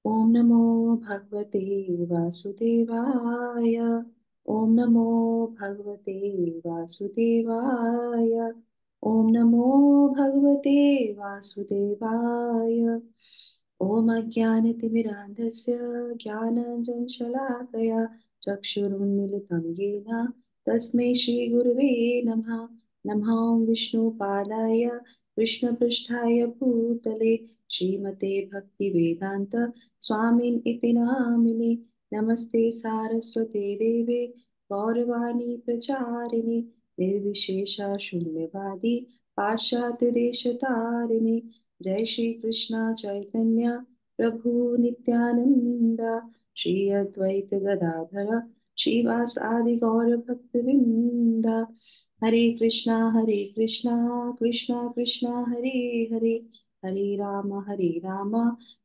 ओम नमो भगवते वासुदेवाय। ओम नमो भगवते वासुदेवाय। ओम नमो भगवते वासुदेवाय। ओम अज्ञानतिमिरान्धस्य ज्ञानाञ्जनशलाकया चक्षुरुन्मीलितं येन तस्मै श्रीगुरुवे नमः। नमः विष्णुपादाय कृष्णपृष्ठाय भूतले श्रीमते भक्तिवेदान्त स्वामिन् इति नामिने। नमस्ते सारस्वते देवे गौरवाणी प्रचारिणे निर्विशेषा शून्यवादी पाश्चात्य देशतारिणे। जय श्री कृष्ण चैतन्य प्रभु नित्यानंद श्री अद्वैत गदाधर श्रीवास आदि गौर भक्तवृंद। हरे कृष्णा कृष्णा कृष्णा हरे हरे हरे राम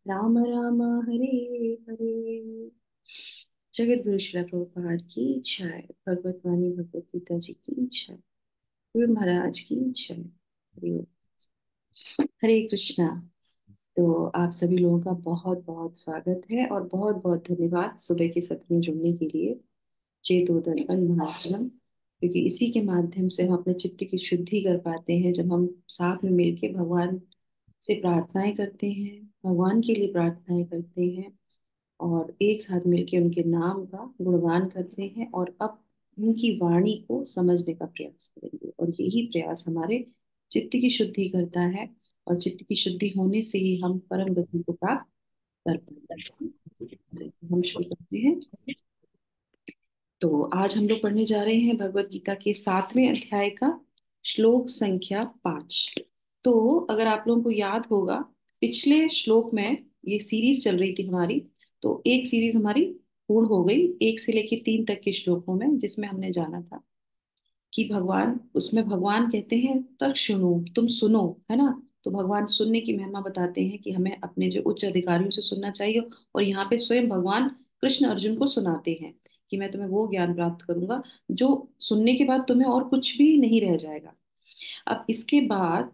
राम राम हरे हरे। जगत गुरु श्रील प्रभुपाद की जय। भगवत वाणी भगवत गीता जी की जय। गुरु महाराज की जय। हरे कृष्णा। तो आप सभी लोगों का बहुत बहुत स्वागत है और बहुत बहुत धन्यवाद सुबह के सत्र में जुड़ने के लिए। चेतोदर्पण महाचलम, क्योंकि इसी के माध्यम से हम अपने चित्त की शुद्धि कर पाते हैं। जब हम साथ में मिलके भगवान से प्रार्थनाएं करते हैं, भगवान के लिए प्रार्थनाएं करते हैं और एक साथ मिलके उनके नाम का गुणगान करते हैं और अब उनकी वाणी को समझने का प्रयास करेंगे। और यही प्रयास हमारे चित्त की शुद्धि करता है और चित्त की शुद्धि होने से ही हम परम गति को प्राप्त कर पाते हैं। हम शुरू करते हैं। तो आज हम लोग पढ़ने जा रहे हैं भगवत गीता के 7वें अध्याय का श्लोक संख्या 5। तो अगर आप लोगों को याद होगा, पिछले श्लोक में ये सीरीज चल रही थी हमारी। तो एक सीरीज हमारी पूर्ण हो गई 1 से लेकर 3 तक के श्लोकों में, जिसमें हमने जाना था कि भगवान, उसमें भगवान कहते हैं तक सुनो, तुम सुनो, है ना। तो भगवान सुनने की महिमा बताते हैं कि हमें अपने जो उच्च अधिकारियों से सुनना चाहिए। और यहाँ पे स्वयं भगवान कृष्ण अर्जुन को सुनाते हैं कि मैं तुम्हें वो ज्ञान प्राप्त करूंगा जो सुनने के बाद तुम्हें और कुछ भी नहीं रह जाएगा। अब इसके बाद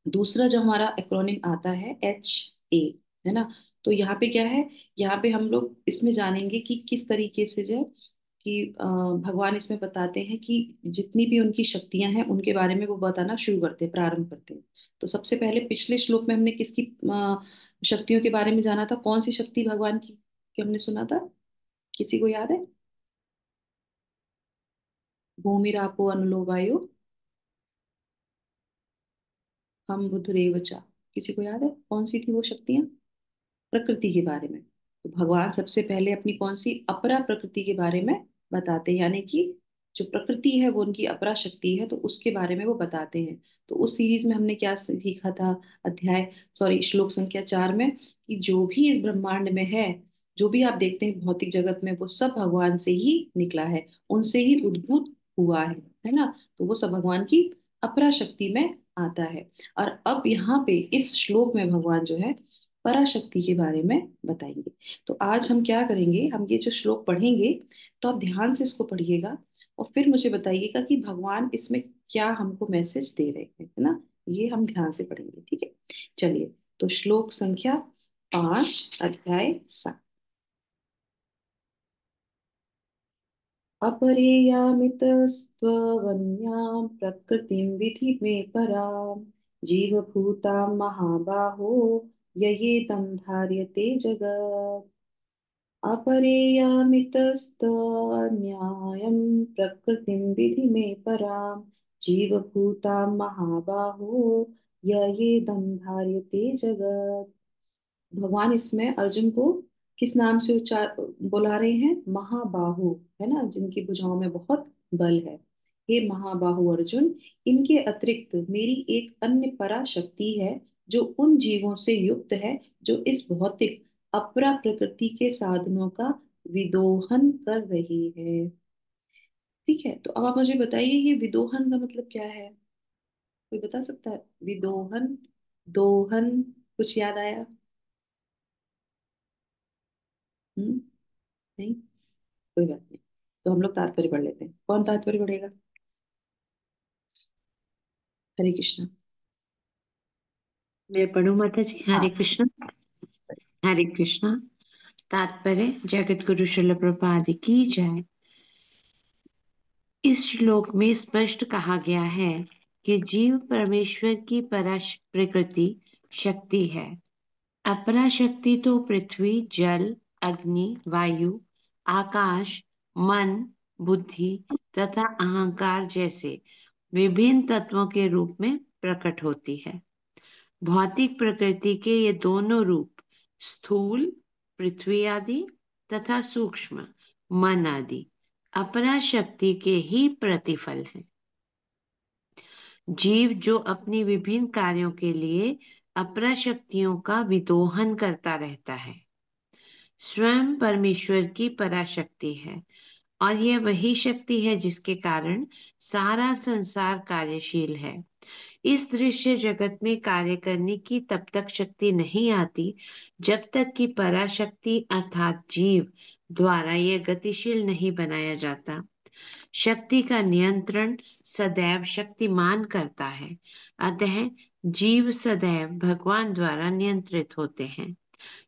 दूसरा जो हमारा एक्रोनिम आता है HA, है ना। तो यहाँ पे क्या है, यहाँ पे हम लोग इसमें जानेंगे कि किस तरीके से जो है कि भगवान इसमें बताते हैं कि जितनी भी उनकी शक्तियां हैं उनके बारे में वो बताना शुरू करते हैं, प्रारंभ करते हैं। तो सबसे पहले पिछले श्लोक में हमने किसकी शक्तियों के बारे में जाना था? कौन सी शक्ति भगवान की कि हमने सुना था? किसी को याद है? भूमिरापो अनलो वायु हम बुद्धरेव च। किसी को याद है कौन सी थी वो शक्तियां? प्रकृति के बारे में। तो भगवान सबसे पहले अपनी कौन सी अपरा प्रकृति के बारे में बताते हैं, यानी कि जो प्रकृति है वो उनकी अपरा शक्ति है, तो उसके बारे में वो बताते हैं। तो उस सीरीज में हमने क्या सीखा था? अध्याय, सॉरी, श्लोक संख्या 4 में कि जो भी इस ब्रह्मांड में है, जो भी आप देखते हैं भौतिक जगत में, वो सब भगवान से ही निकला है, उनसे ही उद्भूत हुआ है ना। तो वो सब भगवान की अपरा शक्ति में आता है। और अब यहाँ पे इस श्लोक में भगवान जो है पराशक्ति के बारे में बताएंगे। तो आज हम क्या करेंगे, हम ये जो श्लोक पढ़ेंगे, तो आप ध्यान से इसको पढ़िएगा और फिर मुझे बताइएगा कि भगवान इसमें क्या हमको मैसेज दे रहे हैं, है ना। ये हम ध्यान से पढ़ेंगे, ठीक है। चलिए, तो श्लोक संख्या 5, अध्याय 7। अपरेयामितस्त्वन्यां प्रकृतिं विधि मे परां जीवभूतां महाबाहो ययेदं धार्यते जगत्। अपरेयमितस्त्वन्यायं प्रकृतिं विधि मे परां जीवभूतां महाबाहो ययेदं धार्यते जगत्। भगवान इसमें अर्जुन को किस नाम से उच्चार बुला रहे हैं? महाबाहु, है ना, जिनकी भुजाओं में बहुत बल है। हे महाबाहु अर्जुन, इनके अतिरिक्त मेरी एक अन्य परा शक्ति है जो उन जीवों से युक्त है जो इस भौतिक अपरा प्रकृति के साधनों का विदोहन कर रही है। ठीक है, तो अब आप मुझे बताइए ये विदोहन का मतलब क्या है? कोई बता सकता है? विदोहन, दोहन, कुछ याद आया? हम्म, नहीं, कोई बात नहीं। तो हम लोग तात्पर्य पढ़ लेते हैं। कौन तात्पर्य पढ़ेगा? हरे कृष्णा। मैं पढ़ूं माता जी। हरे हाँ, कृष्ण। हरे कृष्णा। तात्पर्य जगत गुरु श्रील प्रभुपाद की जय। इस श्लोक में स्पष्ट कहा गया है कि जीव परमेश्वर की प्रकृति शक्ति है। अपरा शक्ति तो पृथ्वी, जल, अग्नि, वायु, आकाश, मन, बुद्धि तथा अहंकार जैसे विभिन्न तत्वों के रूप में प्रकट होती है। भौतिक प्रकृति के ये दोनों रूप स्थूल पृथ्वी आदि तथा सूक्ष्म मन आदि अपरा शक्ति के ही प्रतिफल हैं। जीव जो अपनी विभिन्न कार्यों के लिए अपरा शक्तियों का विदोहन करता रहता है, स्वयं परमेश्वर की पराशक्ति है और यह वही शक्ति है जिसके कारण सारा संसार कार्यशील है। इस दृश्य जगत में कार्य करने की तब तक शक्ति नहीं आती जब तक कि पराशक्ति अर्थात जीव द्वारा यह गतिशील नहीं बनाया जाता। शक्ति का नियंत्रण सदैव शक्तिमान करता है, अतः जीव सदैव भगवान द्वारा नियंत्रित होते हैं।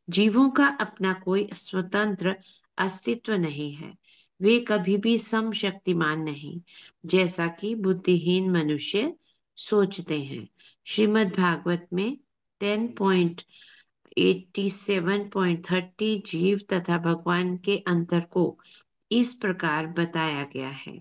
जीवों का अपना कोई स्वतंत्र अस्तित्व नहीं है। वे कभी भी समशक्तिमान नहीं, जैसा कि बुद्धिहीन मनुष्य सोचते हैं। श्रीमद् भागवत में 10.87.30 जीव तथा भगवान के अंतर को इस प्रकार बताया गया है।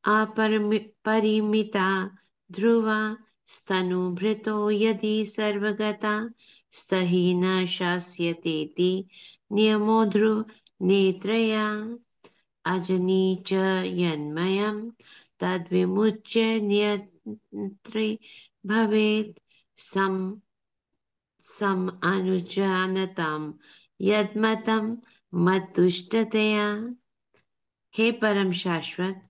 अपरिमिता ध्रुवा स्तनुभृतो यदि सर्वगता स्तहि न शास्यतेति नियमो ध्रुव नेत्रया अजनी च यन्मयम् तद्विमुच्य नियन्त्री भवेत् सम सम अनुजानताम् यद्मतं मद्दुष्टतया। हे परम शाश्वत,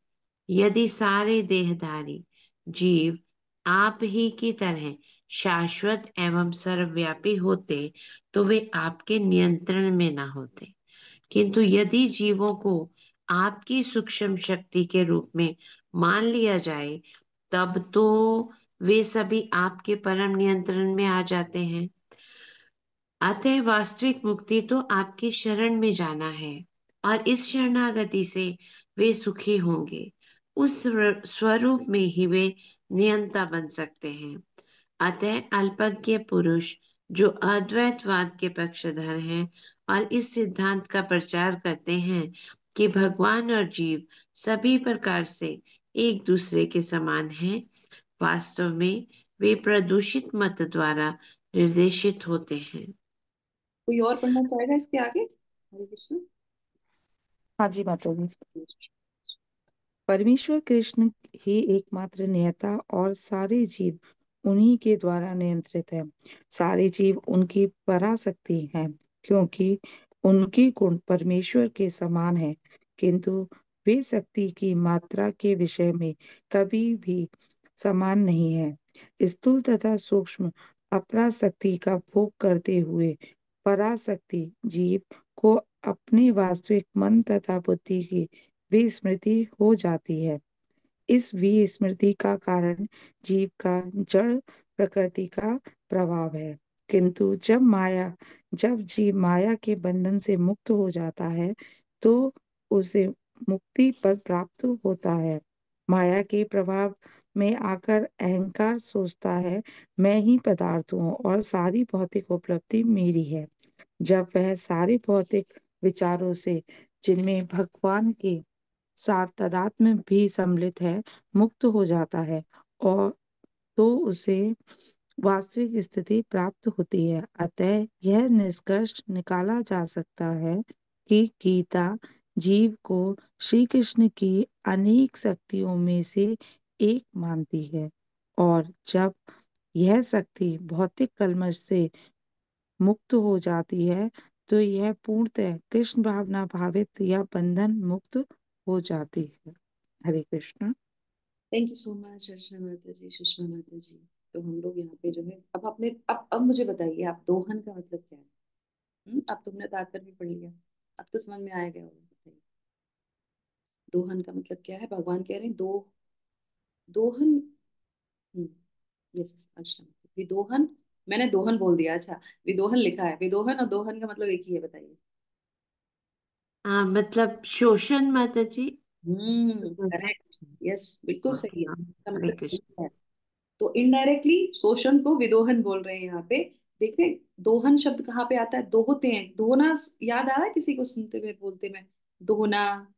यदि सारे देहधारी जीव आप ही की तरह शाश्वत एवं सर्वव्यापी होते तो वे आपके नियंत्रण में न होते। किंतु यदि जीवों को आपकी सूक्ष्म शक्ति के रूप में मान लिया जाए, तब तो वे सभी आपके परम नियंत्रण में आ जाते हैं। अतः वास्तविक मुक्ति तो आपकी शरण में जाना है और इस शरणागति से वे सुखी होंगे। उस स्वरूप में ही वे नियंता बन सकते हैं। अतः अल्पज्ञ पुरुष जो अद्वैतवाद के पक्षधर हैं और इस सिद्धांत का प्रचार करते हैं कि भगवान और जीव सभी प्रकार से एक दूसरे के समान हैं, वास्तव में वे प्रदूषित मत द्वारा निर्देशित होते हैं। कोई और पढ़ना चाहेगा इसके आगे? हरे कृष्ण। हाँ जी माता जी। परमेश्वर कृष्ण ही एकमात्र नियता और सारे जीव उन्हीं के द्वारा नियंत्रित है। सारे जीव उनकी पराशक्ति हैं, क्योंकि उनके गुण परमेश्वर के समान है, किंतु वे शक्ति की मात्रा के विषय में कभी भी समान नहीं है। स्थूल तथा सूक्ष्म अपराशक्ति का भोग करते हुए पराशक्ति जीव को अपने वास्तविक मन तथा बुद्धि की विस्मृति हो जाती है। इस विस्मृति का कारण जीव का जड़ प्रकृति का प्रभाव है। किंतु जब जीव माया के बंधन से मुक्त हो जाता है, तो उसे मुक्ति पद प्राप्त होता है। माया के प्रभाव में आकर अहंकार सोचता है, मैं ही पदार्थ हूँ और सारी भौतिक उपलब्धि मेरी है। जब वह सारे भौतिक विचारों से, जिनमें भगवान के साथ तादात्म्य भी सम्मिलित है, मुक्त हो जाता है, और तो उसे वास्तविक स्थिति प्राप्त होती है। अतः यह निष्कर्ष निकाला जा सकता है कि गीता जीव को श्री कृष्ण की अनेक शक्तियों में से एक मानती है, और जब यह शक्ति भौतिक कल्मश से मुक्त हो जाती है, तो यह पूर्णतः कृष्ण भावना भावित या बंधन मुक्त हो जाती है। Hare Krishna. Thank you so much Archana माता जी, सुषमा माता जी। तो हम लोग यहाँ पे जो है, अब मुझे बताइए, आप दोहन का मतलब क्या है? अब तुमने तात्पर्य भी पढ़ लिया, अब तो समझ में आया गया होगा। बताइए, दोहन का मतलब क्या है? भगवान कह रहे हैं दोहन। यस अर्चना, विदोहन मैंने दोहन बोल दिया, अच्छा। विदोहन लिखा है, विदोहन और दोहन का मतलब एक ही है, बताइए। मतलब शोषण माता जी। करेक्ट, यस, बिल्कुल हाँ सही है, हाँ, इसका हरे मतलब कृष्ण। यही है। तो इनडायरेक्टली शोषण को विदोहन बोल रहे हैं यहाँ पे। देखते, दोहन शब्द कहाँ पे आता है? दोहते हैं, दोहना याद आ रहा है किसी को सुनते में, बोलते में? दोहना,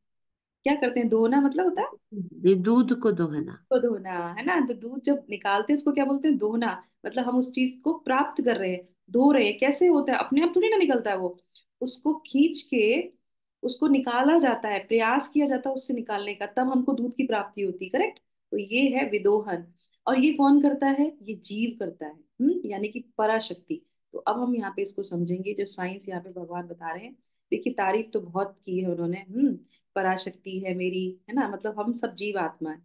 क्या करते हैं? दोहना मतलब होता है ये दूध को दोहना। को धोना, है ना? तो दूध जब निकालते हैं इसको क्या बोलते हैं? दोहना। मतलब हम उस चीज को प्राप्त कर रहे हैं, धो रहे हैं। कैसे होता है? अपने आप थोड़ी ना निकलता है वो, उसको खींच के उसको निकाला जाता है, प्रयास किया जाता है उससे निकालने का, तब हमको दूध की प्राप्ति होती है। करेक्ट। तो ये है विदोहन। और ये कौन करता है? ये जीव करता है, यानी कि पराशक्ति। तो अब हम यहाँ पे इसको समझेंगे, जो साइंस यहाँ पे भगवान बता रहे हैं। देखिए, तारीफ तो बहुत की है उन्होंने, पराशक्ति है मेरी, है ना, मतलब हम सब जीव आत्मा है।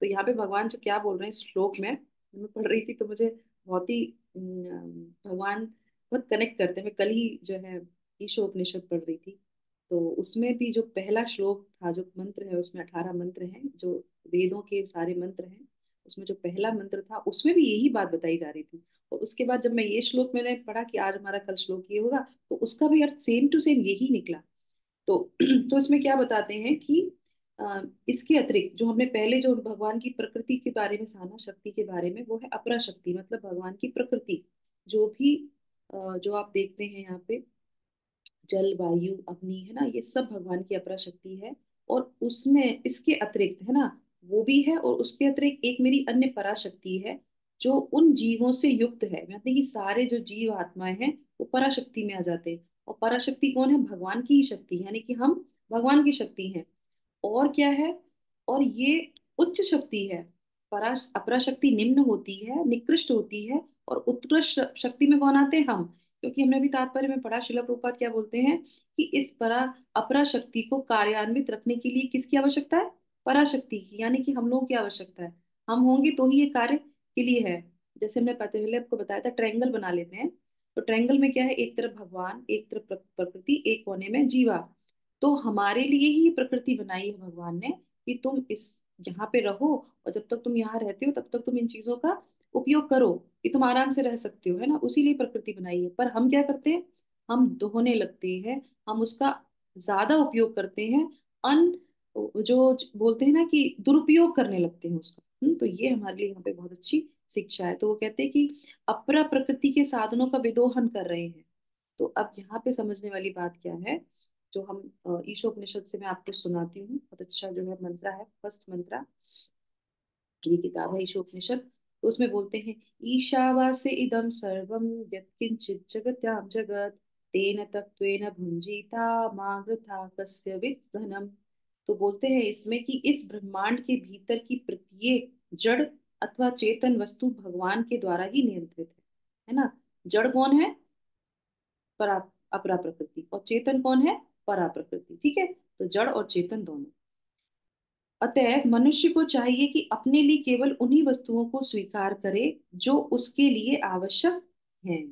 तो यहाँ पे भगवान जो क्या बोल रहे हैं इस श्लोक में, मैं पढ़ रही थी तो मुझे बहुत ही भगवान बहुत कनेक्ट करते हैं। मैं कल ही जो है ईशोपनिषद पढ़ रही थी, तो उसमें भी जो पहला श्लोक था, जो मंत्र है उसमें 18 मंत्र हैं, जो वेदों के सारे मंत्र हैं, उसमें जो पहला मंत्र था उसमें भी यही बात बताई जा रही थी। और उसके बाद जब मैं ये श्लोक मैंने पढ़ा कि आज हमारा कल श्लोक ये होगा, तो उसका भी अर्थ सेम टू सेम यही निकला। तो तो इसमें क्या बताते हैं कि इसके अतिरिक्त जो हमने पहले जो भगवान की प्रकृति के बारे में साना, शक्ति के बारे में, वो है अपरा शक्ति, मतलब भगवान की प्रकृति। जो भी जो आप देखते हैं यहाँ पे, जल वायु अग्नि, है ना, ये सब भगवान की अपरा शक्ति है। और उसमें इसके अतिरिक्त, है ना, वो भी है, और उसके अतिरिक्त एक मेरी अन्य पराशक्ति है, जो उन जीवों से युक्त है। मतलब कि सारे जो जीव आत्माएं हैं वो पराशक्ति में आ जाते हैं। और पराशक्ति कौन है? भगवान की ही शक्ति है, यानी कि हम भगवान की शक्ति हैं। और क्या है? और ये उच्च शक्ति है। परा अपरा शक्ति निम्न होती है, निकृष्ट होती है, और उत्कृष्ट शक्ति में कौन आते हैं? हम। क्योंकि हमने भी तात्पर्य में पढ़ा, शिला प्रभुपाद क्या बोलते हैं कि इस अपरा शक्ति को कार्यान्वित रखने के लिए किसकी आवश्यकता है? पराशक्ति की, यानी कि हम लोगों की आवश्यकता है। हम होंगे तो ही ये कार्य के लिए है। जैसे हमने पहले आपको बताया था, ट्रायंगल बना लेते हैं। तो ट्रायंगल में क्या है? एक तरफ भगवान, एक तरफ प्रकृति, एक कोने में जीवा। तो हमारे लिए ही ये प्रकृति बनाई है भगवान ने, कि तुम इस यहाँ पे रहो, और जब तक तुम यहाँ रहते हो तब तक तुम इन चीजों का उपयोग करो, कि तुम आराम से रह सकते हो, है ना, उसी लिए प्रकृति बनाई है। पर हम क्या करते हैं? हम दोहने लगते हैं, हम उसका ज्यादा उपयोग करते हैं, अन जो बोलते हैं ना कि दुरुपयोग करने लगते हैं उसका। तो ये हमारे लिए यहाँ पे बहुत अच्छी शिक्षा है। तो वो कहते हैं कि अपरा प्रकृति के साधनों का विदोहन कर रहे हैं। तो अब यहाँ पे समझने वाली बात क्या है, जो हम ईशोपनिषद से मैं आपको सुनाती हूँ, बहुत अच्छा जो है मंत्रा है, फर्स्ट मंत्रा। ये किताब है ईशोपनिषद। तो उसमें बोलते हैं, ईशावासे इदम सर्वम यत्किंचित जगत्याम जगत, तेन तत्वेन भुंजीता मागृथा कस्य धनम। तो बोलते हैं इसमें कि इस ब्रह्मांड के भीतर की प्रत्येक जड़ अथवा चेतन वस्तु भगवान के द्वारा ही नियंत्रित है ना। जड़ कौन है? परा अपरा प्रकृति। और चेतन कौन है? परा प्रकृति। ठीक है, तो जड़ और चेतन दोनों। अतएव मनुष्य को चाहिए कि अपने लिए केवल उन्हीं वस्तुओं को स्वीकार करे जो उसके लिए आवश्यक हैं,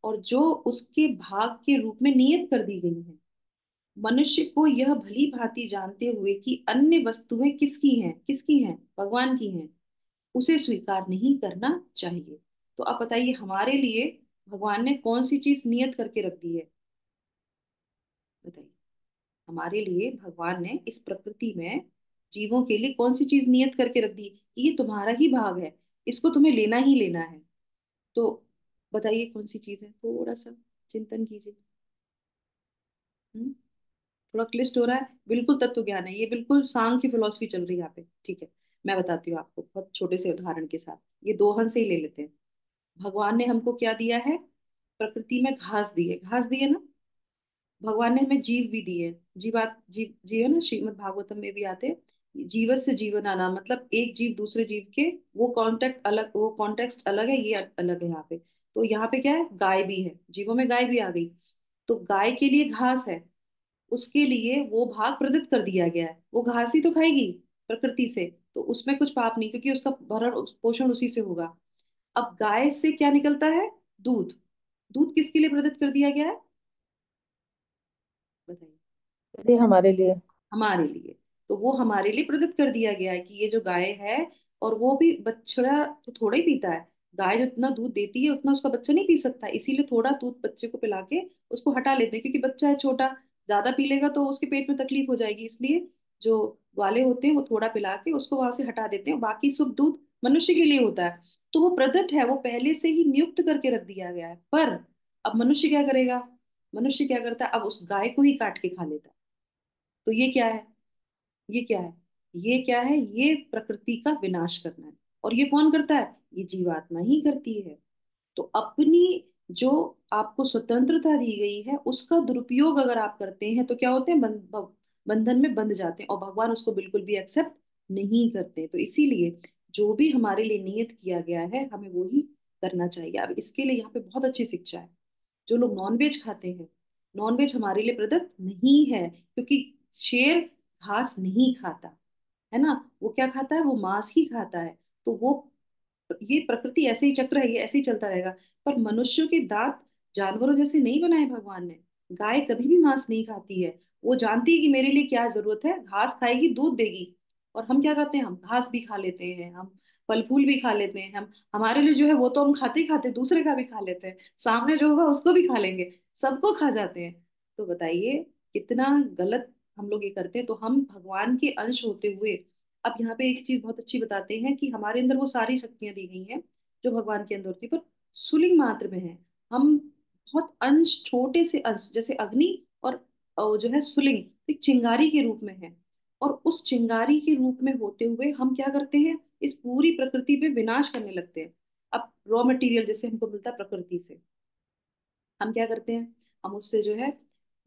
और जो उसके भाग के रूप में नियत कर दी गई हैं। मनुष्य को यह भली भांति जानते हुए कि अन्य वस्तुएं किसकी हैं, भगवान की हैं, उसे स्वीकार नहीं करना चाहिए। तो आप बताइए, हमारे लिए भगवान ने कौन सी चीज नियत करके रख दी है? बताइए, हमारे लिए भगवान ने इस प्रकृति में जीवों के लिए कौन सी चीज नियत करके रख दी कि ये तुम्हारा ही भाग है, इसको तुम्हें लेना ही लेना है। तो बताइए कौन सी चीज है? थोड़ा सा चिंतन कीजिए। हम्म थोड़ा क्लिष्ट हो रहा है? बिल्कुल तत्व ज्ञान है ये, बिल्कुल सांख्य फिलोसफी चल रही है यहाँ पे। ठीक है, मैं बताती हूँ आपको बहुत छोटे से उदाहरण के साथ। ये दोहन से ही ले लेते हैं। भगवान ने हमको क्या दिया है? प्रकृति में घास दी है, घास दी है ना। भगवान ने हमें जीव भी दिए। जीव है ना, श्रीमद् भागवतम में भी आते हैं, जीवत से जीवन आना, मतलब एक जीव दूसरे जीव के, वो कॉन्टेक्स्ट अलग है, ये अलग है यहाँ पे। तो यहाँ पे क्या है? गाय भी है, जीवों में गाय भी आ गई। तो गाय के लिए घास है, उसके लिए वो भाग प्रदत्त कर दिया गया है, वो घास ही तो खाएगी प्रकृति से। तो उसमें कुछ पाप नहीं, क्योंकि उसका भरण पोषण उसी से होगा। अब गाय से क्या निकलता है? दूध। दूध किसके लिए प्रदत्त कर दिया गया है? बताइए। ये हमारे लिए। हमारे लिए। तो वो हमारे लिए प्रदत्त कर दिया गया है कि ये जो गाय है, और वो भी बछड़ा तो थोड़ा ही पीता है, गाय जो इतना दूध देती है उतना उसका बच्चा नहीं पी सकता, इसीलिए थोड़ा दूध बच्चे को पिला के उसको हटा लेते हैं, क्योंकि बच्चा है छोटा, ज्यादा पी लेगा तो उसके पेट में तकलीफ हो जाएगी, इसलिए जो वाले होते हैं वो थोड़ा पिला के उसको वहां से हटा देते हैं, बाकी सब दूध मनुष्य के लिए होता है। तो वो प्रदत्त है, वो पहले से ही नियुक्त करके रख दिया गया है। पर अब मनुष्य क्या करेगा? मनुष्य क्या करता है? अब उस गाय को ही काट के खा लेता है। तो ये क्या है? ये क्या है? ये क्या है? ये प्रकृति का विनाश करना है। और ये कौन करता है? ये जीवात्मा ही करती है। तो अपनी जो आपको स्वतंत्रता दी गई है उसका दुरुपयोग अगर आप करते हैं तो क्या होते हैं? बंधन में बंध जाते हैं, और भगवान उसको बिल्कुल भी एक्सेप्ट नहीं करते। तो इसीलिए जो भी हमारे लिए नियत किया गया है हमें वो ही करना चाहिए। अब इसके लिए यहाँ पे बहुत अच्छी शिक्षा है। जो लोग नॉनवेज खाते हैं, नॉनवेज हमारे लिए प्रदत्त नहीं है, क्योंकि शेर घास नहीं खाता है ना, वो क्या खाता है? वो मांस ही खाता है। तो वो, ये प्रकृति ऐसे ही चक्र है, ये ऐसे ही चलता रहेगा। पर मनुष्यों के दांत जानवरों जैसे नहीं बनाए भगवान ने। गाय कभी भी मांस नहीं खाती है, वो जानती है कि मेरे लिए क्या जरूरत है, घास खाएगी दूध देगी। और हम क्या करते हैं? हम घास भी खा लेते हैं, हम फल फूल भी खा लेते हैं, हम हमारे लिए जो है वो तो हम खाते ही खाते, दूसरे का भी खा लेते हैं, सामने जो होगा उसको भी खा लेंगे, सबको खा जाते हैं। तो बताइए कितना गलत हम लोग ये करते हैं। तो हम भगवान के अंश होते हुए, अब यहाँ पे एक चीज बहुत अच्छी बताते हैं कि हमारे अंदर वो सारी शक्तियां दी गई हैं जो भगवान के अंदर होती है, पर स्फुलिंग मात्र में है। हम बहुत अंश, छोटे से अंश, जैसे अग्नि और जो है स्फुलिंग, एक चिंगारी के रूप में है। और उस चिंगारी के रूप में होते हुए हम क्या करते हैं? इस पूरी प्रकृति पे विनाश करने लगते हैं। अब रॉ मटेरियल जैसे हमको मिलता है प्रकृति से, हम क्या करते हैं? हम उससे जो है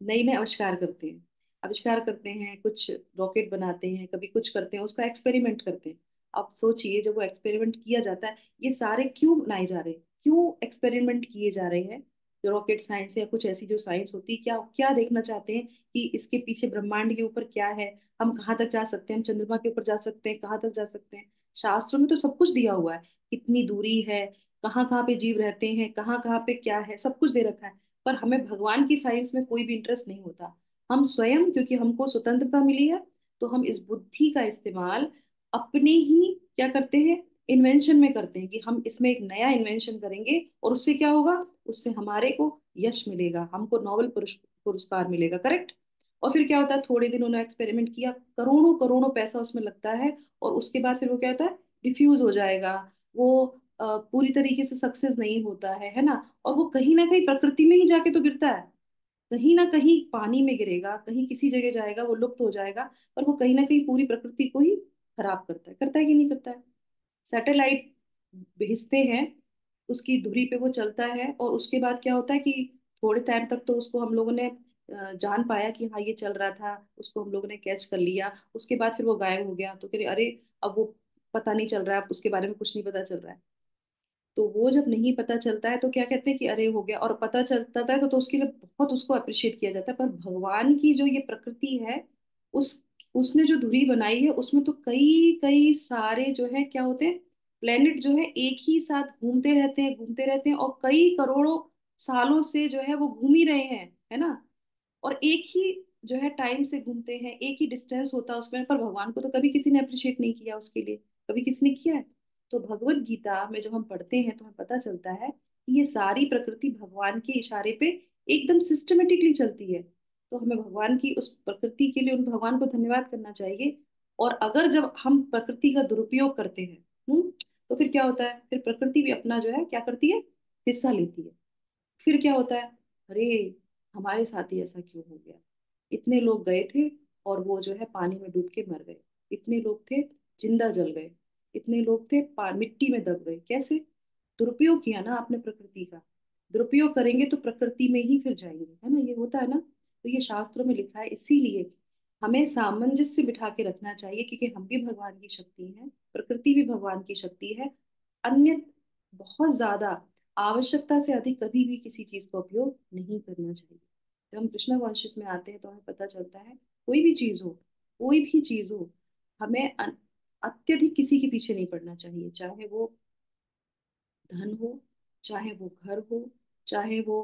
नई नए आविष्कार करते हैं, आविष्कार करते हैं, कुछ रॉकेट बनाते हैं, कभी कुछ करते हैं, उसका एक्सपेरिमेंट करते हैं। अब सोचिए जब वो एक्सपेरिमेंट किया जाता है, ये सारे क्यों बनाए जा रहे हैं, क्यों एक्सपेरिमेंट किए जा रहे हैं? जो रॉकेट साइंस या कुछ ऐसी जो साइंस होती है, क्या क्या देखना चाहते हैं कि इसके पीछे ब्रह्मांड के ऊपर क्या है, हम कहाँ तक जा सकते हैं, हम चंद्रमा के ऊपर जा सकते हैं, कहाँ तक जा सकते हैं। शास्त्रों में तो सब कुछ दिया हुआ है, कितनी दूरी है, कहाँ कहाँ पे जीव रहते हैं, कहाँ कहाँ पे क्या है, सब कुछ दे रखा है। पर हमें भगवान की साइंस में कोई भी इंटरेस्ट नहीं होता। हम स्वयं, क्योंकि हमको स्वतंत्रता मिली है, तो हम इस बुद्धि का इस्तेमाल अपने ही क्या करते हैं? इन्वेंशन में करते हैं, कि हम इसमें एक नया इन्वेंशन करेंगे और उससे क्या होगा? उससे हमारे को यश मिलेगा, हमको नोबेल पुरस्कार मिलेगा, करेक्ट? और फिर क्या होता है? थोड़े दिन उन्होंने एक्सपेरिमेंट किया, करोड़ों करोड़ों पैसा उसमें लगता है, और उसके बाद फिर वो क्या होता है? डिफ्यूज हो जाएगा, वो पूरी तरीके से सक्सेस नहीं होता है ना? और वो कहीं ना कहीं प्रकृति में ही जाके तो गिरता है, कहीं ना कहीं पानी में गिरेगा, कहीं किसी जगह जाएगा, वो लुप्त हो जाएगा। पर वो कहीं ना कहीं पूरी प्रकृति को ही खराब करता है कि नहीं करता है? सैटेलाइट भेजते हैं, उसकी धुरी पे वो चलता है, और उसके बाद क्या होता है कि थोड़े टाइम तक तो उसको हम लोगों ने जान पाया कि हाँ ये चल रहा था, उसको हम लोगों ने कैच कर लिया, उसके बाद फिर वो गायब हो गया। तो फिर अरे, अब वो पता नहीं चल रहा है, अब उसके बारे में कुछ नहीं पता चल रहा है। तो वो जब नहीं पता चलता है तो क्या कहते हैं कि अरे हो गया, और पता चलता है तो उसके लिए बहुत उसको अप्रिशिएट किया जाता है। पर भगवान की जो ये प्रकृति है, उस उसने जो धुरी बनाई है उसमें तो कई कई सारे जो है क्या होते हैं? प्लेनेट जो है एक ही साथ घूमते रहते हैं, घूमते रहते हैं, और कई करोड़ों सालों से जो है वो घूम ही रहे हैं, है ना? और एक ही जो है टाइम से घूमते हैं, एक ही डिस्टेंस होता है उसमें, पर भगवान को तो कभी किसी ने अप्रिशिएट नहीं किया उसके लिए, कभी किसी ने किया है? तो भगवत गीता में जब हम पढ़ते हैं तो हमें पता चलता है कि ये सारी प्रकृति भगवान के इशारे पे एकदम सिस्टमेटिकली चलती है। तो हमें भगवान की उस प्रकृति के लिए उन भगवान को धन्यवाद करना चाहिए। और अगर जब हम प्रकृति का दुरुपयोग करते हैं, तो फिर क्या होता है? फिर प्रकृति भी अपना जो है क्या करती है? हिस्सा लेती है। फिर क्या होता है? अरे, हमारे साथ ही ऐसा क्यों हो गया? इतने लोग गए थे और वो जो है पानी में डूब के मर गए, इतने लोग थे जिंदा जल गए, इतने लोग थे मिट्टी में दब गए, कैसे? दुरुपयोग किया ना आपने प्रकृति का। दुरुपयोग करेंगे तो प्रकृति में ही फिर जाएंगे, है ना? ये होता है ना? तो ये शास्त्रों में लिखा है, इसीलिए हमें सामंजस्य बिठा के रखना चाहिए, क्योंकि हम भी भगवान की शक्ति हैं, प्रकृति भी भगवान की शक्ति है। अन्य बहुत ज्यादा आवश्यकता से अधिक कभी भी किसी चीज का उपयोग नहीं करना चाहिए। जब हम कृष्णा कॉन्शियस में आते हैं तो हमें पता चलता है, कोई भी चीज हो, कोई भी चीज हो, हमें अत्यधिक किसी के पीछे नहीं पड़ना चाहिए, चाहे वो धन हो, चाहे वो घर हो, चाहे वो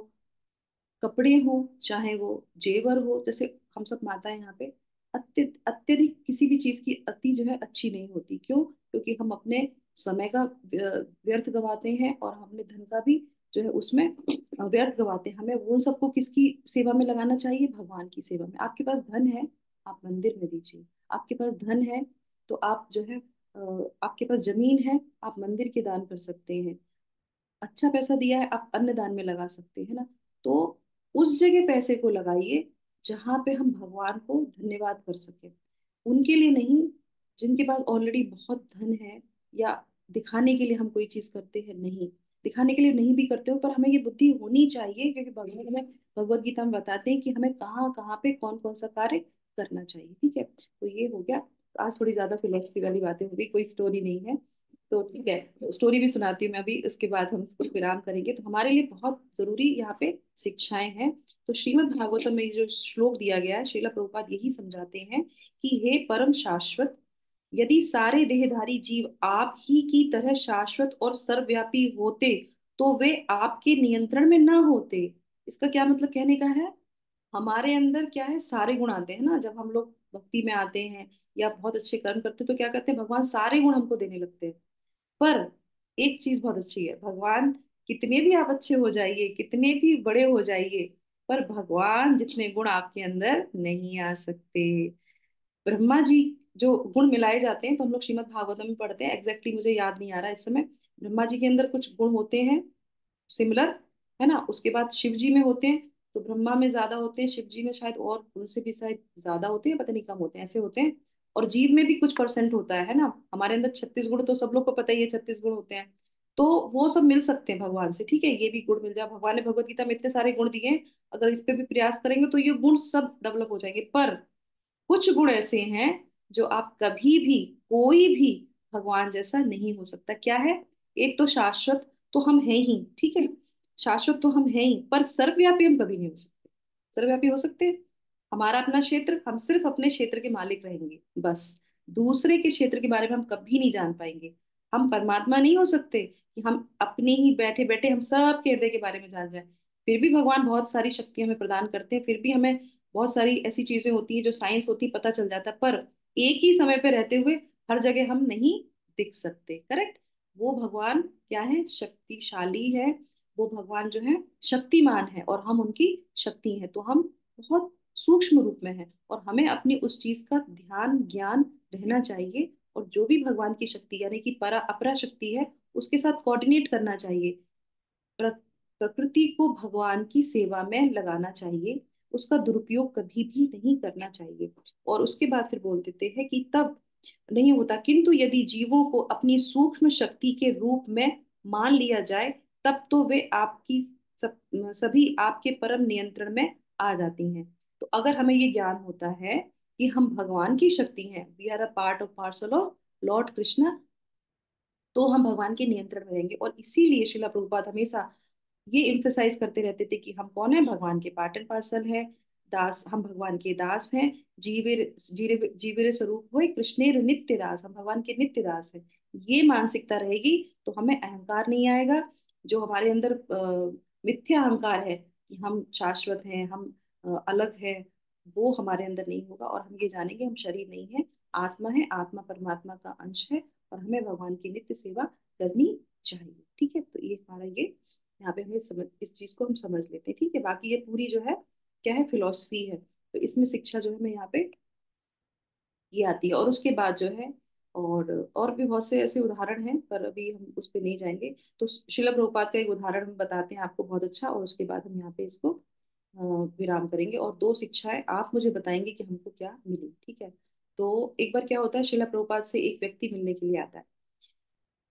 कपड़े हो, चाहे वो जेवर हो। जैसे हम सब माताएं यहाँ पे, अत्यधिक किसी भी चीज की अति जो है अच्छी नहीं होती। क्यों? क्योंकि हम अपने समय का व्यर्थ गवाते हैं, और हमने धन का भी जो है उसमें व्यर्थ गवाते हैं। हमें वो सबको किसकी सेवा में लगाना चाहिए? भगवान की सेवा में। आपके पास धन है, आप मंदिर में दीजिए। आपके पास धन है तो आप जो है आपके पास जमीन है, आप मंदिर के दान कर सकते हैं। अच्छा पैसा दिया है, आप अन्नदान में लगा सकते हैं ना। तो उस जगह पैसे को लगाइए जहां पे हम भगवान को धन्यवाद कर सके, उनके लिए नहीं जिनके पास ऑलरेडी बहुत धन है, या दिखाने के लिए हम कोई चीज करते हैं, नहीं। दिखाने के लिए नहीं भी करते हो, पर हमें ये बुद्धि होनी चाहिए, क्योंकि भगवान हमें भगवत गीता में बताते हैं कि हमें कहाँ कहाँ पे कौन कौन सा कार्य करना चाहिए। ठीक है, तो ये हो गया। आज थोड़ी ज्यादा फिलोसफी वाली बातें हो गई, कोई स्टोरी नहीं है। तो ठीक है, स्टोरी भी सुनाती हूँ मैं अभी, उसके बाद हम इसको विराम करेंगे। तो हमारे लिए बहुत जरूरी यहाँ पे शिक्षाएं हैं। तो श्रीमद् भागवतम में जो श्लोक दिया गया है, श्रीला प्रभुपाद यही समझाते हैं कि हे परम शाश्वत, यदि सारे देहधारी जीव आप ही की तरह शाश्वत और सर्वव्यापी होते तो वे आपके नियंत्रण में ना होते। इसका क्या मतलब कहने का है? हमारे अंदर क्या है, सारे गुण आते हैं ना, जब हम लोग भक्ति में आते हैं या बहुत अच्छे कर्म करते हैं तो क्या करते हैं, भगवान सारे गुण हमको देने लगते हैं। पर एक चीज बहुत अच्छी है, भगवान कितने भी आप अच्छे हो जाइए, कितने भी बड़े हो जाइए, पर भगवान जितने गुण आपके अंदर नहीं आ सकते। ब्रह्मा जी जो गुण मिलाए जाते हैं, तो हम लोग श्रीमद् भागवतम में पढ़ते हैं, एग्जैक्टली मुझे याद नहीं आ रहा इस समय। ब्रह्मा जी के अंदर कुछ गुण होते हैं सिमिलर, है ना। उसके बाद शिव जी में होते हैं, तो ब्रह्मा में ज्यादा होते हैं, शिव जी में शायद और उनसे भी शायद ज्यादा होते हैं, पता नहीं कम होते हैं, ऐसे होते हैं। और जीव में भी कुछ परसेंट होता है ना। हमारे अंदर 36 गुण तो सब लोग को पता ही है, 36 गुण होते हैं। तो वो सब मिल सकते हैं भगवान से, ठीक है, ये भी गुण मिल जाए। भगवान ने भगवत गीता में इतने सारे गुण दिए हैं, अगर इस पे भी प्रयास करेंगे तो ये गुण सब डेवलप हो जाएंगे। पर कुछ गुण ऐसे हैं जो आप कभी भी, कोई भी भगवान जैसा नहीं हो सकता। क्या है? एक तो शाश्वत तो हम हैं ही, ठीक है, शाश्वत तो हम हैं ही, पर सर्वव्यापी हम कभी नहीं हो सकते। सर्वव्यापी हो सकते हैं, हमारा अपना क्षेत्र, हम सिर्फ अपने क्षेत्र के मालिक रहेंगे बस। दूसरे के क्षेत्र के बारे में हम कभी नहीं जान पाएंगे। हम परमात्मा नहीं हो सकते कि हम अपने ही बैठे बैठे हम सब के हृदय के बारे में जान जाए। फिर भी भगवान बहुत सारी शक्ति हमें प्रदान करते हैं, फिर भी हमें बहुत सारी ऐसी चीजें होती हैं जो साइंस होती है, पता चल जाता है, पर एक ही समय पे रहते हुए हर जगह हम नहीं दिख सकते। करेक्ट? वो भगवान क्या है? शक्तिशाली है। वो भगवान जो है शक्तिमान है, और हम उनकी शक्ति हैं, तो हम बहुत सूक्ष्म रूप में हैं, और हमें अपनी उस चीज का ध्यान ज्ञान रहना चाहिए। और जो भी भगवान की शक्ति यानी कि परा अपरा शक्ति है, उसके साथ कोऑर्डिनेट करना चाहिए। प्र- प्रकृति को भगवान की सेवा में लगाना चाहिए, उसका दुरुपयोग कभी भी नहीं करना चाहिए। और उसके बाद फिर बोल देते हैं कि तब नहीं होता, किंतु यदि जीवों को अपनी सूक्ष्म शक्ति के रूप में मान लिया जाए, तब तो वे आपकी सभी आपके परम नियंत्रण में आ जाती हैं। तो अगर हमें ये ज्ञान होता है कि हम भगवान की शक्ति हैं, we are a part of parcel of lord Krishna, तो हम भगवान के नियंत्रण में रहेंगे। और इसीलिए श्रीला प्रभुपाद हमेशा ये इम्फेसाइज करते रहते थे कि हम कौन है? भगवान के पार्ट एंड पार्सल है, दास, हम भगवान के दास हैं। जीवेर स्वरूप हो कृष्णेर नित्य दास, हम भगवान के नित्य दास हैं। ये मानसिकता रहेगी तो हमें अहंकार नहीं आएगा। जो हमारे अंदर मिथ्या अहंकार है कि हम शाश्वत हैं, हम अलग है, वो हमारे अंदर नहीं होगा। और हम ये जानेंगे हम शरीर नहीं है, आत्मा है, आत्मा परमात्मा का अंश है, और हमें भगवान की नित्य सेवा करनी चाहिए। ठीक है, तो ये हमारा ये यहाँ पे हमें समझ, इस चीज को हम समझ लेते हैं। ठीक है, बाकी ये पूरी जो है क्या है, फिलॉसफी है। तो इसमें शिक्षा जो है मैं यहाँ पे ये आती है। और उसके बाद जो है और भी बहुत से ऐसे उदाहरण हैं, पर अभी हम उस पर नहीं जाएंगे। तो शिला प्रभुपाद का एक उदाहरण हम बताते हैं आपको बहुत अच्छा, और उसके बाद हम यहाँ पे इसको विराम करेंगे। और दो शिक्षाएं आप मुझे बताएंगे कि हमको क्या मिली। ठीक है, तो एक बार क्या होता है, शिला प्रभुपाद से एक व्यक्ति मिलने के लिए आता है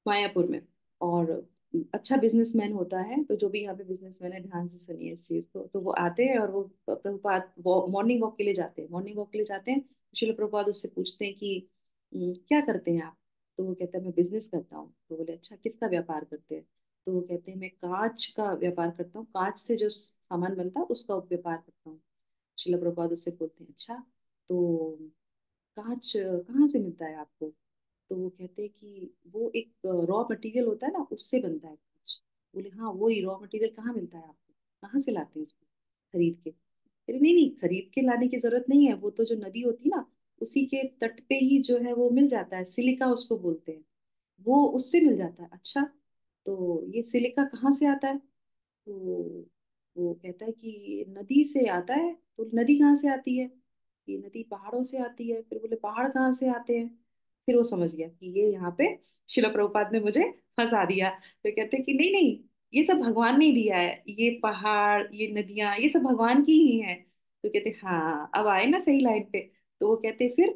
मायापुर में, और अच्छा बिजनेसमैन होता है। तो जो भी यहाँ पे बिजनेसमैन है ध्यान से सुनिए इस चीज को। तो वो आते हैं और वो प्रभुपाद मॉर्निंग वॉक के लिए जाते हैं, मॉर्निंग वॉक के लिए जाते हैं। शिल प्रभुपाद उससे पूछते हैं कि क्या करते हैं आप?" तो वो कहता है मैं बिजनेस करता हूँ। तो बोले अच्छा, किसका व्यापार करते हैं?" तो वो कहते हैं मैं कांच का व्यापार करता हूँ, कांच से जो सामान बनता है उसका व्यापार करता हूँ। शिल प्रभुपाद उससे बोलते हैं अच्छा, तो कांच कहाँ से मिलता है आपको? तो वो कहते हैं कि वो एक रॉ मटेरियल होता है ना, उससे बनता है कांच। बोले हाँ, वो ही रॉ मटेरियल कहाँ मिलता है आपको? कहाँ से लाते हैं उसको खरीद के? अरे नहीं नहीं, खरीद के लाने की जरूरत नहीं है, वो तो जो नदी होती है ना, उसी के तट पे ही जो है वो मिल जाता है, सिलिका उसको बोलते हैं। वो उससे मिल जाता है। अच्छा, तो ये सिलिका कहाँ से आता है? तो वो कहता है कि नदी से आता है। तो नदी कहाँ से आती है? ये नदी पहाड़ों से आती है। फिर बोले पहाड़ कहाँ से आते हैं? फिर वो समझ गया कि ये यहाँ पे शिला प्रभुपाद ने मुझे फंसा दिया। तो कहते हैं कि नहीं नहीं, ये सब भगवान ने दिया है, ये पहाड़ ये नदियां ये सब भगवान की ही है। तो कहते हाँ, अब आए ना सही लाइन पे। तो वो कहते फिर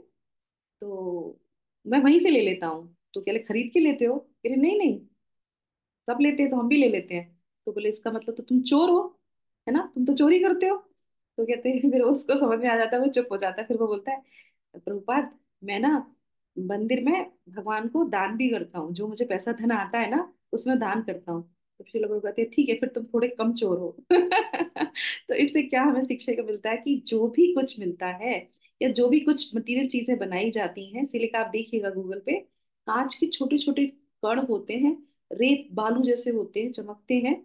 तो मैं वहीं से ले लेता हूँ। तो कह रहे खरीद के लेते हो? कह रहे नहीं नहीं, सब लेते हैं तो हम भी ले लेते हैं। तो बोले इसका मतलब तो तुम चोर हो, है ना, तुम तो चोरी करते हो। तो कहते हैं, फिर उसको समझ में आ जाता है, वो चुप हो जाता है। फिर वो बोलता है प्रभुपाद, मैं ना मंदिर में भगवान को दान भी करता हूँ, जो मुझे पैसा धन आता है ना उसमें दान करता हूँ। तो फिर लोग कहते हैं ठीक है, फिर तुम थोड़े कम चोर हो। तो इससे क्या हमें सीखने को मिलता है कि जो भी कुछ मिलता है या जो भी कुछ मटेरियल चीजें बनाई जाती हैं, सिलिका आप देखिएगा गूगल पे, कांच के छोटे छोटे कण होते हैं, रेत बालू जैसे होते हैं, चमकते हैं,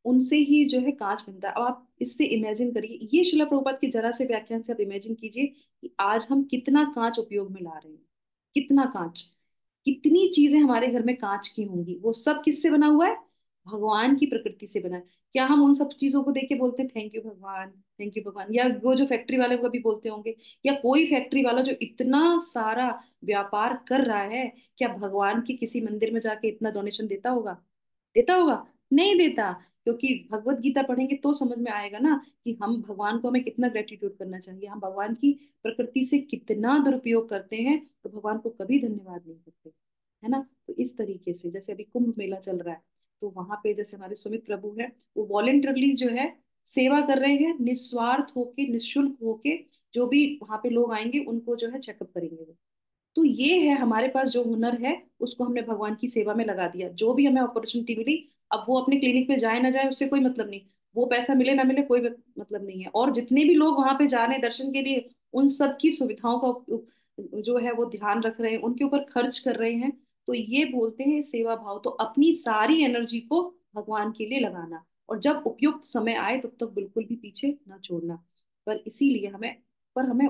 उनसे ही जो है कांच बनता है। अब आप इससे इमेजिन करिए, ये शिला प्रभुपाद के जरा से व्याख्यान से आप इमेजिन कीजिए कि आज हम कितना कांच उपयोग में ला रहे हैं, कितना कांच, कितनी चीजें हमारे घर में कांच की होंगी। वो सब किससे बना हुआ है? भगवान की प्रकृति से बना है। क्या हम उन सब चीजों को देख के बोलते हैं थैंक यू भगवान, थैंक यू भगवान? या वो जो फैक्ट्री वाले को भी बोलते होंगे, या कोई फैक्ट्री वाला जो इतना सारा व्यापार कर रहा है, क्या भगवान के किसी मंदिर में जाके इतना डोनेशन देता होगा? देता होगा? नहीं देता। क्योंकि भगवत गीता पढ़ेंगे तो समझ में आएगा ना कि हम भगवान को, हमें कितना ग्रेटिट्यूड करना चाहिए। हम भगवान की प्रकृति से कितना दुरुपयोग करते हैं, तो भगवान को कभी धन्यवाद नहीं करते, है ना। तो इस तरीके से जैसे अभी कुंभ मेला चल रहा है, तो वहां पे जैसे हमारे सुमित प्रभु है, वो वॉलेंटरली जो है सेवा कर रहे हैं, निस्वार्थ होके निशुल्क होके। जो भी वहां पे लोग आएंगे उनको जो है चेकअप करेंगे वो। तो ये है हमारे पास जो हुनर है, उसको हमने भगवान की सेवा में लगा दिया। जो भी हमें अपॉर्चुनिटी मिली, अब वो अपने क्लिनिक पे जाए ना जाए उससे कोई मतलब नहीं, वो पैसा मिले ना मिले कोई मतलब नहीं है। और जितने भी लोग वहां पे जा रहे हैं दर्शन के लिए, उन सब की सुविधाओं का जो है वो ध्यान रख रहे हैं, उनके ऊपर खर्च कर रहे हैं। तो ये बोलते हैं सेवा भाव। तो अपनी सारी एनर्जी को भगवान के लिए लगाना, और जब उपयुक्त समय आए तब तक बिल्कुल भी पीछे ना छोड़ना। पर इसीलिए हमें, पर हमें,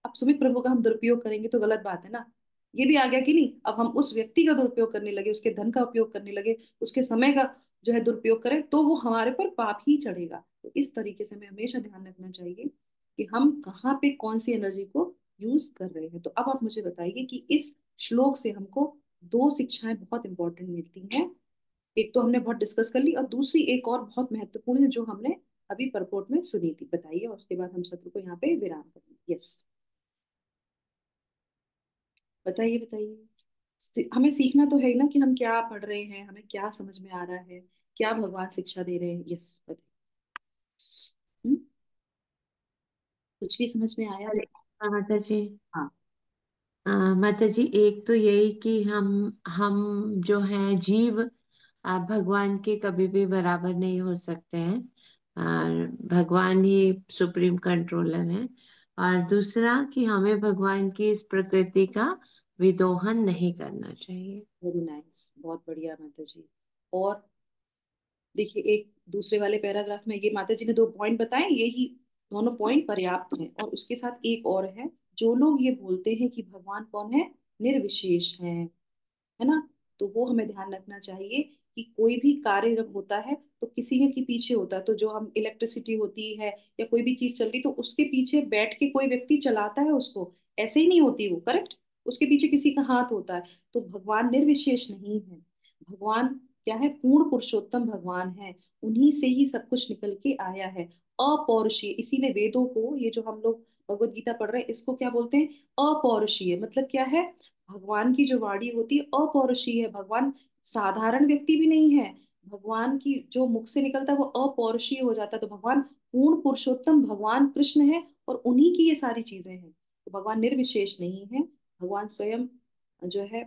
अब सुमित प्रभु का हम दुरुपयोग करेंगे तो गलत बात है ना। ये भी आ गया कि नहीं, अब हम उस व्यक्ति का दुरुपयोग करने लगे, उसके धन का उपयोग करने लगे, उसके समय का जो है दुरुपयोग करें, तो वो हमारे पर पाप ही चढ़ेगा। तो इस तरीके से हमें हमेशा ध्यान रखना चाहिए कि हम कहाँ पे कौन सी एनर्जी को यूज कर रहे हैं। तो अब आप मुझे बताइए कि इस श्लोक से हमको दो शिक्षाएं बहुत इंपॉर्टेंट मिलती हैं। एक तो हमने बहुत डिस्कस कर ली, और दूसरी एक और बहुत महत्वपूर्ण है जो हमने अभी परपोर्ट में सुनी थी। बताइए, और उसके बाद हम सत्र को यहाँ पे विराम करेंगे। यस, बताइए बताइए। हमें सीखना तो है ही ना कि हम क्या पढ़ रहे हैं, हमें क्या समझ में आ रहा है, क्या भगवान शिक्षा दे रहे हैं। यस, बताइए। हम्म, कुछ भी समझ में आया अरे तो? हाँ माता जी। हाँ, माता जी, एक तो यही कि हम जो है जीव भगवान के कभी भी बराबर नहीं हो सकते हैं, और भगवान ही सुप्रीम कंट्रोलर है। और दूसरा कि हमें भगवान की इस प्रकृति का विदोहन नहीं करना चाहिए। वेरी नाइस, बहुत बढ़िया माता जी। और देखिए, एक दूसरे वाले पैराग्राफ में ये माता जी ने दो पॉइंट बताए, यही दोनों पॉइंट पर्याप्त हैं। और उसके साथ एक और है, जो लोग ये बोलते हैं कि भगवान कौन है, निर्विशेष है ना। तो वो हमें ध्यान रखना चाहिए कि कोई भी कार्य जब होता है तो किसी के पीछे होता है। तो जो हम इलेक्ट्रिसिटी होती है या कोई भी चीज चल रही, तो उसके पीछे बैठ के कोई व्यक्ति चलाता है उसको, ऐसे ही नहीं होती वो, करेक्ट। उसके पीछे किसी का हाथ होता है। तो भगवान निर्विशेष नहीं है। भगवान क्या है? पूर्ण पुरुषोत्तम भगवान है। उन्हीं से ही सब कुछ निकल के आया है, अपौरुषीय। इसीलिए वेदों को, ये जो हम लोग भगवत गीता पढ़ रहे हैं, इसको क्या बोलते हैं? अपौरुषीय। मतलब क्या है? भगवान की जो वाणी होती है अपौरुषीय है। भगवान साधारण व्यक्ति भी नहीं है। भगवान की जो मुख से निकलता है वो अपौरुषीय हो जाता है। तो भगवान पूर्ण पुरुषोत्तम भगवान कृष्ण है, और उन्हीं की ये सारी चीजें हैं। तो भगवान निर्विशेष नहीं है। भगवान स्वयं जो है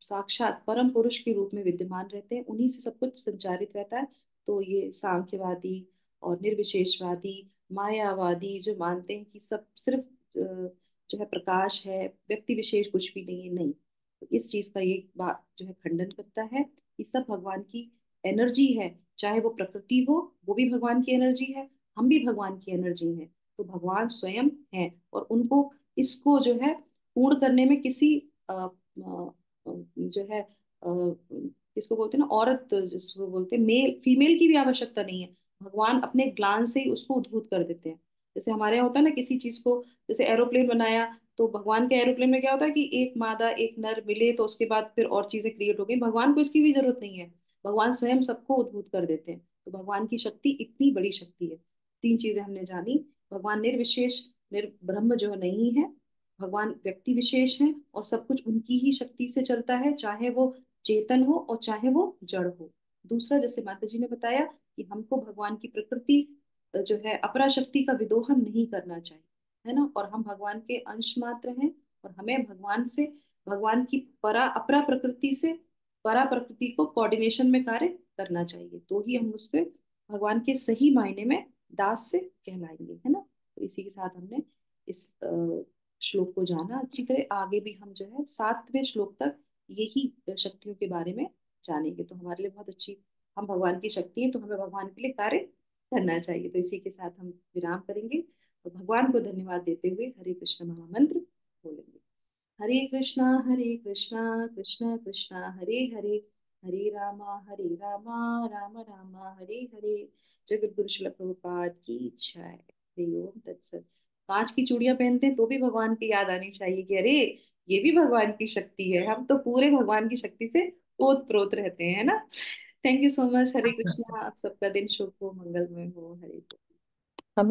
साक्षात परम पुरुष के रूप में विद्यमान रहते हैं, उन्हीं से सब कुछ संचारित रहता है। तो ये सांख्यवादी और निर्विशेषवादी, मायावादी जो मानते हैं कि सब सिर्फ जो है प्रकाश है, व्यक्ति विशेष कुछ भी नहीं है, नहीं। तो इस चीज का ये बात जो है खंडन करता है कि सब भगवान की एनर्जी है। चाहे वो प्रकृति हो, वो भी भगवान की एनर्जी है, हम भी भगवान की एनर्जी हैं। तो भगवान स्वयं है, और उनको इसको जो है पूर्ण करने में किसी जो है किसको बोलते हैं ना, औरत जिसको बोलते हैं, मेल फीमेल की भी आवश्यकता नहीं है। भगवान अपने ज्ञान से ही उसको उद्भूत कर देते हैं। जैसे हमारे यहाँ होता है ना, किसी चीज को, जैसे एरोप्लेन बनाया, तो भगवान के एरोप्लेन में क्या होता है कि एक मादा एक नर मिले तो उसके बाद फिर और चीजें क्रिएट हो गई। भगवान को इसकी भी जरूरत नहीं है, भगवान स्वयं सबको उद्भूत कर देते हैं। तो भगवान की शक्ति इतनी बड़ी शक्ति है। तीन चीजें हमने जानी। भगवान निर्विशेष निर्ब्रह्म जो नहीं है, भगवान व्यक्ति विशेष है और सब कुछ उनकी ही शक्ति से चलता है, चाहे वो चेतन हो और चाहे वो जड़ हो। दूसरा, जैसे माता जी ने बताया कि हमको भगवान की प्रकृति जो है अपरा शक्ति का विदोहन नहीं करना चाहिए, है ना। और हम भगवान के अंश मात्र हैं, और हमें भगवान से, भगवान की परा अपरा प्रकृति से परा प्रकृति को कोऑर्डिनेशन में कार्य करना चाहिए, तो ही हम उसके भगवान के सही मायने में दास से कहलाएंगे, है ना। तो इसी के साथ हमने इस श्लोक को जाना अच्छी तरह। आगे भी हम जो है 7वें श्लोक तक यही शक्तियों के बारे में जानेंगे, तो हमारे लिए बहुत अच्छी, हम भगवान की शक्ति है तो हमें भगवान के लिए कार्य करना चाहिए। तो इसी के साथ हम विराम करेंगे और भगवान को धन्यवाद देते हुए हरे कृष्ण महामंत्र बोलेंगे। हरे कृष्णा कृष्ण कृष्णा हरे हरे, हरे रामा राम राम हरे हरे। जगत गुरु श्रील प्रभुपाद की जय। हरि ओम तत्सत। कांच की चूड़ियां पहनते हैं तो भी भगवान की याद आनी चाहिए कि अरे, ये भी भगवान की शक्ति है, हम तो पूरे भगवान की शक्ति से ओत प्रोत रहते हैं, है ना। Thank you so much. Hare Krishna. आप सबका दिन शुभ हो, मंगलमय हो। हरे